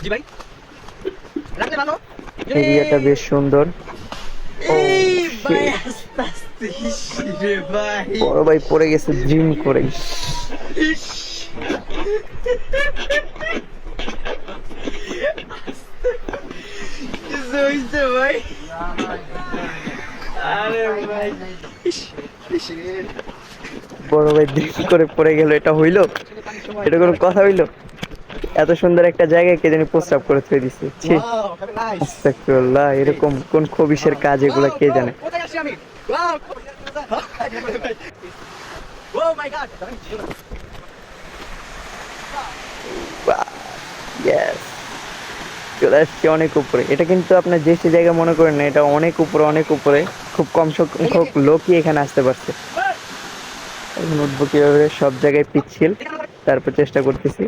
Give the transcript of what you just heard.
জি ভাই, রাখলে ভালো। এরিয়াটা বেশ সুন্দর। ও এই ভাই, শিট, আস্তে আস্তে রে ভাই। বড় ভাই পড়ে গেছে ড্রিম করে। ইস, কিছু হইছে ভাই? আরে ভাই, ইস, ইস রে। বড় ভাই ড্রিম করে পড়ে গেল, এটা হইলো? এটা কোনো কথা হইলো? এত সুন্দর একটা জায়গায় কে জানি প্রস্রাব করে থুয়ে দিছে, ছি। Wow, very nice. আস্তাগফিরুল্লাহ, এরকম কোন খবিসের কাজ এগুলা ওয়াও কে ব্রো, জানে। কোথায় আসছি আমি? ওয়াও, ও মাই গড। ইয়েস, চলে আসছে অনেক উপরে। এটা কিন্তু আপনার যে সে জায়গা মনে করেন না, এটা অনেক উপরে, অনেক উপরে। খুব কম সংখ্যক লোকই এখানে আসতে পারছে। এখন উঠবো কিভাবে, সব জায়গায় পিচ্ছিল, তারপর চেষ্টা করতেছি।